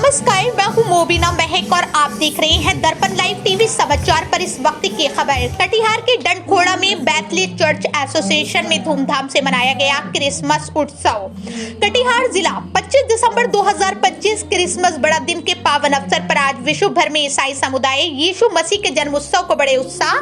नमस्कार, मैं हूँ मोबिना महक और आप देख रहे हैं दर्पण लाइव टीवी समाचार पर इस वक्त की खबर। कटिहार के डंडखोड़ा में बैथली चर्च एसोसिएशन में धूमधाम से मनाया गया क्रिसमस उत्सव। कटिहार जिला 25 दिसंबर 2025 क्रिसमस बड़ा दिन के पावन अवसर पर आज विश्व भर में ईसाई समुदाय यीशु मसीह के जन्म उत्सव को बड़े उत्साह,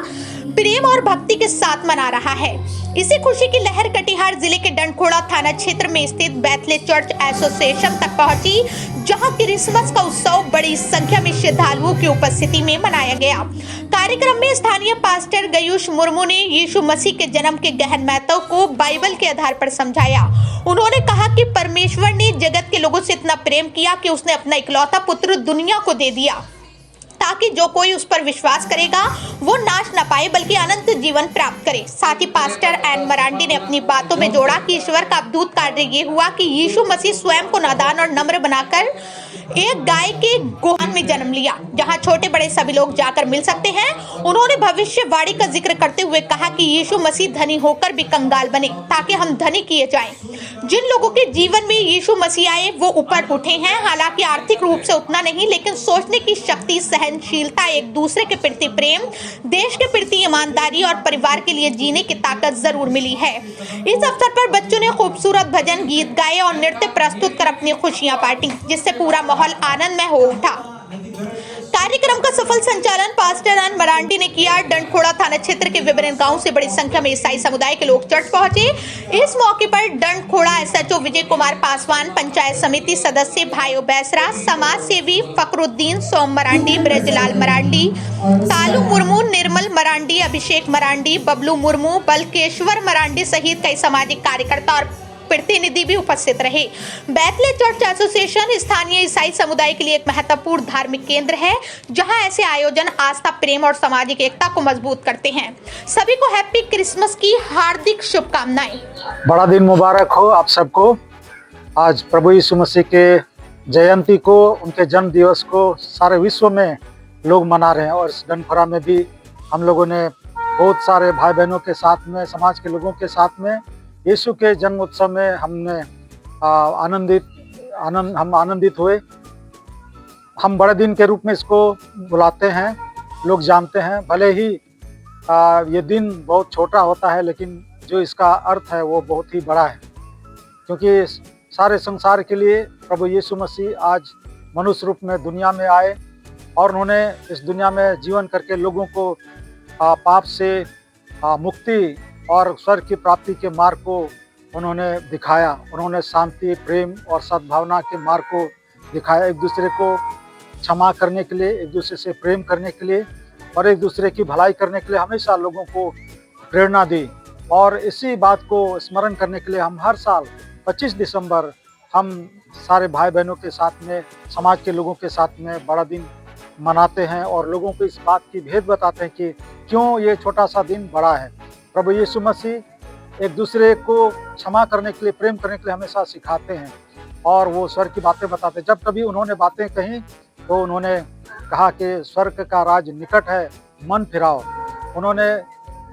प्रेम और भक्ति के साथ मना रहा है। इसी खुशी की लहर कटिहार जिले के डंडखोड़ा थाना क्षेत्र में स्थित बैथले चर्च एसोसिएशन तक पहुंची, जहां क्रिसमस का उत्सव बड़ी संख्या में श्रद्धालुओं की उपस्थिति में मनाया गया। कार्यक्रम में स्थानीय पास्टर गयूश मुर्मू ने यीशु मसीह के जन्म के गहन महत्व को बाइबल के आधार पर समझाया। उन्होंने कहा कि परमेश्वर ने जगत के लोगों से इतना प्रेम किया कि उसने अपना इकलौता पुत्र दुनिया को दे दिया, ताकि जो कोई उस पर विश्वास करेगा वो नाश न पाए बल्कि अनंत जीवन प्राप्त करे। साथ ही पास्टर एन मरांडी ने अपनी बातों में जोड़ा कि ईश्वर का अद्भुत कार्य ये हुआ कि यीशु मसीह स्वयं को नादान और नम्र बनाकर एक गाय के गोहन में जन्म लिया, जहां छोटे बड़े सभी लोग जाकर मिल सकते हैं। उन्होंने भविष्यवाणी का जिक्र करते हुए कहा कि यीशु मसीह धनी होकर भी कंगाल बने ताकि हम धनी किए जाएं। जिन लोगों के जीवन में यीशु मसीह आए वो ऊपर उठे हैं, हालांकि आर्थिक रूप से उतना नहीं, लेकिन सोचने की शक्ति, सहनशीलता, एक दूसरे के प्रति प्रेम, देश के प्रति ईमानदारी और परिवार के लिए जीने की ताकत जरूर मिली है। इस अवसर पर बच्चों ने खूबसूरत भजन गीत गाए और नृत्य प्रस्तुत कर अपनी खुशियां बांटी, जिससे पूरा माहौल आनंदमय हो उठा। कार्यक्रम का सफल संचालन पास्टर एन मरांडी ने किया। डंडखोड़ा थाना क्षेत्र के विभिन्न गांवों से बड़ी संख्या में ईसाई समुदाय के लोग चर्च पहुंचे। इस मौके पर डंडखोड़ा एसएचओ विजय कुमार पासवान, पंचायत समिति सदस्य भाई बैसरा, समाज सेवी फकरुद्दीन, सोम मरांडी, ब्रजलाल मरांडी, तालू मुर्मू, निर्मल मरांडी, अभिषेक मरांडी, बबलू मुर्मू, बलकेश्वर मरांडी सहित कई सामाजिक कार्यकर्ता और प्रतिनिधि भी उपस्थित रहे। बैथले चर्च एसोसिएशन स्थानीय ईसाई समुदाय के लिए एक महत्वपूर्ण धार्मिक केंद्र है, जहां ऐसे आयोजन आस्था, प्रेम और सामाजिक एकता को मजबूत करते हैं। सभी को हैप्पी क्रिसमस की हार्दिक शुभकामनाएं। बड़ा दिन मुबारक हो आप सबको। आज प्रभु यीशु मसीह के जयंती को, उनके जन्म दिवस को सारे विश्व में लोग मना रहे हैं और इस डंडखोड़ा में भी हम लोगों ने बहुत सारे भाई बहनों के साथ में, समाज के लोगों के साथ में यीशु के जन्म उत्सव में हमने आनंदित हुए। हम बड़े दिन के रूप में इसको बुलाते हैं, लोग जानते हैं। भले ही ये दिन बहुत छोटा होता है, लेकिन जो इसका अर्थ है वो बहुत ही बड़ा है, क्योंकि सारे संसार के लिए प्रभु यीशु मसीह आज मनुष्य रूप में दुनिया में आए और उन्होंने इस दुनिया में जीवन करके लोगों को पाप से मुक्ति और स्वर्ग की प्राप्ति के मार्ग को उन्होंने दिखाया। उन्होंने शांति, प्रेम और सद्भावना के मार्ग को दिखाया। एक दूसरे को क्षमा करने के लिए, एक दूसरे से प्रेम करने के लिए और एक दूसरे की भलाई करने के लिए हमेशा लोगों को प्रेरणा दी। और इसी बात को स्मरण करने के लिए हम हर साल 25 दिसंबर हम सारे भाई बहनों के साथ में, समाज के लोगों के साथ में बड़ा दिन मनाते हैं और लोगों को इस बात की भेद बताते हैं कि क्यों ये छोटा सा दिन बड़ा है। प्रभु यीशु मसीह एक दूसरे को क्षमा करने के लिए, प्रेम करने के लिए हमेशा सिखाते हैं और वो स्वर्ग की बातें बताते हैं। जब कभी उन्होंने बातें कही तो उन्होंने कहा कि स्वर्ग का राज निकट है, मन फिराओ। उन्होंने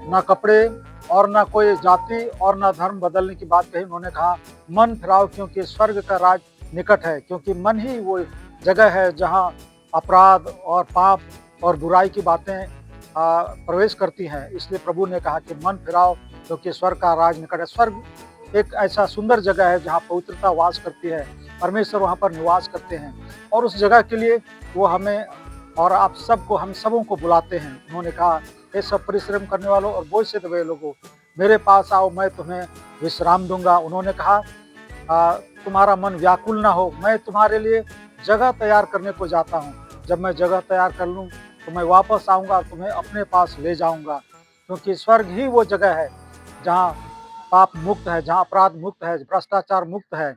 ना कपड़े और ना कोई जाति और ना धर्म बदलने की बात कही। उन्होंने कहा मन फिराओ, क्योंकि स्वर्ग का राज निकट है, क्योंकि मन ही वो जगह है जहाँ अपराध और पाप और बुराई की बातें प्रवेश करती हैं। इसलिए प्रभु ने कहा कि मन फिराओ, क्योंकि स्वर्ग का राज निकट है। स्वर्ग एक ऐसा सुंदर जगह है जहाँ पवित्रता वास करती है, परमेश्वर वहाँ पर निवास करते हैं और उस जगह के लिए वो हमें और आप सबको, हम सबों को बुलाते हैं। उन्होंने कहा ये सब परिश्रम करने वालों और बोझ से दबे लोगों, मेरे पास आओ, मैं तुम्हें विश्राम दूंगा। उन्होंने कहा तुम्हारा मन व्याकुल ना हो, मैं तुम्हारे लिए जगह तैयार करने को जाता हूँ। जब मैं जगह तैयार कर लूँ तो मैं वापस आऊँगा और तुम्हें अपने पास ले जाऊँगा, क्योंकि स्वर्ग ही वो जगह है जहाँ पाप मुक्त है, जहाँ अपराध मुक्त है, भ्रष्टाचार मुक्त है।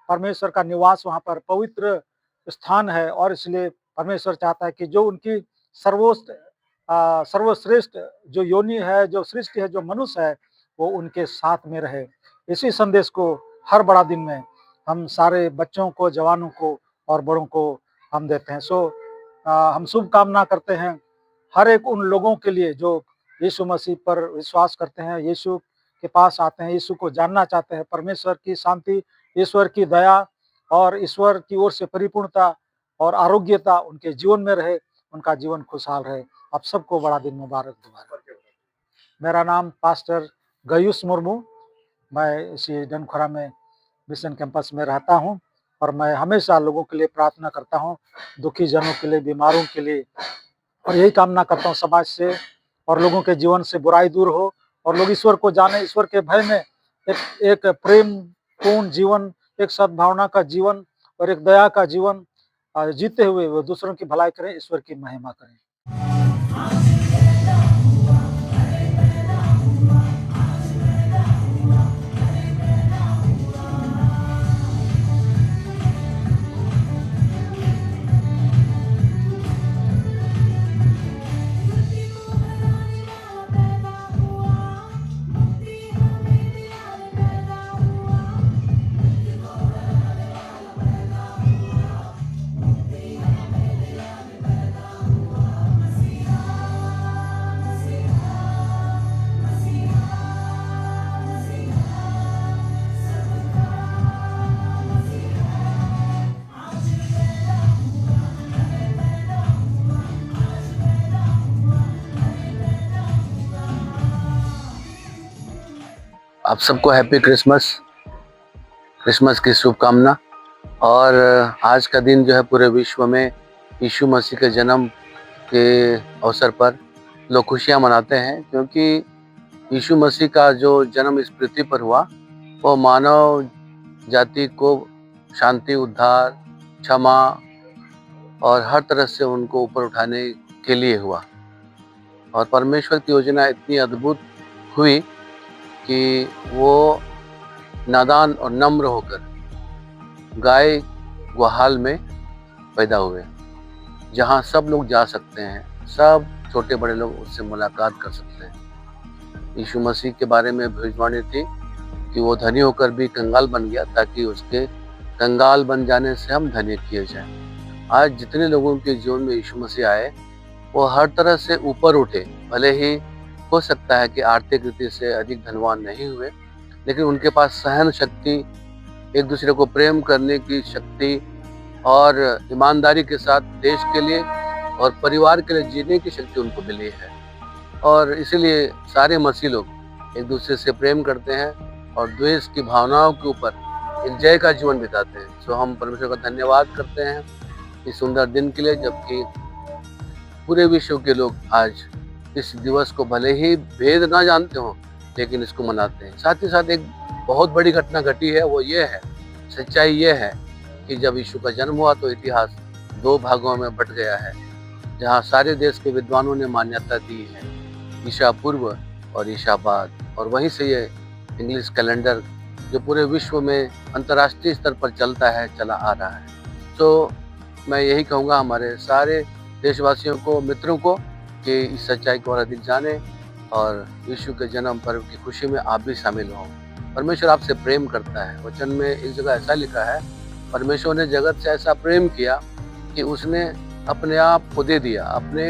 परमेश्वर का निवास वहाँ पर पवित्र स्थान है और इसलिए परमेश्वर चाहता है कि जो उनकी सर्वश्रेष्ठ जो योनि है, जो सृष्टि है, जो मनुष्य है, वो उनके साथ में रहे। इसी संदेश को हर बड़ा दिन में हम सारे बच्चों को, जवानों को और बड़ों को हम देते हैं। हम शुभकामना करते हैं हर एक उन लोगों के लिए जो यीशु मसीह पर विश्वास करते हैं, यीशु के पास आते हैं, यीशु को जानना चाहते हैं। परमेश्वर की शांति, ईश्वर की दया और ईश्वर की ओर से परिपूर्णता और आरोग्यता उनके जीवन में रहे, उनका जीवन खुशहाल रहे। आप सबको बड़ा दिन मुबारक दोबारा। मेरा नाम पास्टर गयूस मुर्मू, मैं इसी डनखोरा में मिशन कैंपस में रहता हूँ और मैं हमेशा लोगों के लिए प्रार्थना करता हूँ, दुखी जनों के लिए, बीमारों के लिए, और यही कामना करता हूँ समाज से और लोगों के जीवन से बुराई दूर हो और लोग ईश्वर को जाने, ईश्वर के भय में एक प्रेम पूर्ण जीवन, एक सद्भावना का जीवन और एक दया का जीवन जीते हुए वो दूसरों की भलाई करें, ईश्वर की महिमा करें। आप सबको हैप्पी क्रिसमस की शुभकामना। और आज का दिन जो है पूरे विश्व में यीशु मसीह के जन्म के अवसर पर लोग खुशियां मनाते हैं, क्योंकि यीशु मसीह का जो जन्म इस पृथ्वी पर हुआ वो मानव जाति को शांति, उद्धार, क्षमा और हर तरह से उनको ऊपर उठाने के लिए हुआ। और परमेश्वर की योजना इतनी अद्भुत हुई कि वो नादान और नम्र होकर गाय गुहाल में पैदा हुए, जहाँ सब लोग जा सकते हैं, सब छोटे बड़े लोग उससे मुलाकात कर सकते हैं। यीशु मसीह के बारे में भविष्यवाणी थी कि वो धनी होकर भी कंगाल बन गया, ताकि उसके कंगाल बन जाने से हम धनी किए जाएं। आज जितने लोगों के जीवन में यीशु मसीह आए वो हर तरह से ऊपर उठे। भले ही हो सकता है कि आर्थिक रीति से अधिक धनवान नहीं हुए, लेकिन उनके पास सहन शक्ति, एक दूसरे को प्रेम करने की शक्ति और ईमानदारी के साथ देश के लिए और परिवार के लिए जीने की शक्ति उनको मिली है। और इसीलिए सारे मसीह लोग एक दूसरे से प्रेम करते हैं और द्वेष की भावनाओं के ऊपर एक जय का जीवन बिताते हैं। सो हम परमेश्वर का धन्यवाद करते हैं इस सुंदर दिन के लिए, जबकि पूरे विश्व के लोग आज इस दिवस को भले ही भेद ना जानते हो, लेकिन इसको मनाते हैं। साथ ही साथ एक बहुत बड़ी घटना घटी है, वो ये है, सच्चाई ये है कि जब यीशु का जन्म हुआ तो इतिहास 2 भागों में बट गया है, जहाँ सारे देश के विद्वानों ने मान्यता दी है, ईसा पूर्व और ईसा बाद। और वहीं से ये इंग्लिश कैलेंडर जो पूरे विश्व में अंतर्राष्ट्रीय स्तर पर चलता है, चला आ रहा है। तो मैं यही कहूँगा हमारे सारे देशवासियों को, मित्रों को, कि इस सच्चाई को और अधिक जाने और यीशु के जन्म पर्व की खुशी में आप भी शामिल हों। परमेश्वर आपसे प्रेम करता है। वचन में एक जगह ऐसा लिखा है, परमेश्वर ने जगत से ऐसा प्रेम किया कि उसने अपने आप को दे दिया, अपने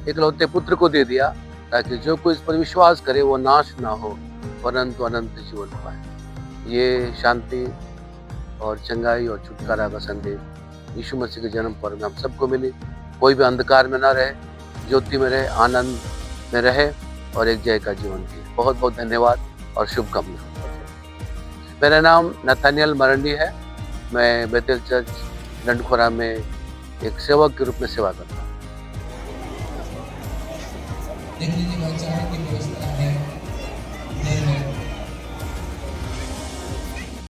इकलौते पुत्र को दे दिया, ताकि जो कोई इस पर विश्वास करे वो नाश ना हो परंतु अनंत जीवन पाए। ये शांति और चंगाई और छुटकारा का संदेश यीशु मसीह के जन्म पर्व में हम सबको मिले। कोई भी अंधकार में ना रहे, ज्योति में रहे, आनंद में रहे और एक जय का जीवन जिए। बहुत बहुत धन्यवाद और शुभकामनाएं। मेरा नाम नथानियल मरंडी है। मैं बेतेल चर्च डंडखोरा में एक सेवक के रूप में सेवा करता हूँ। देख लीजिए भाईचारे की व्यवस्था है।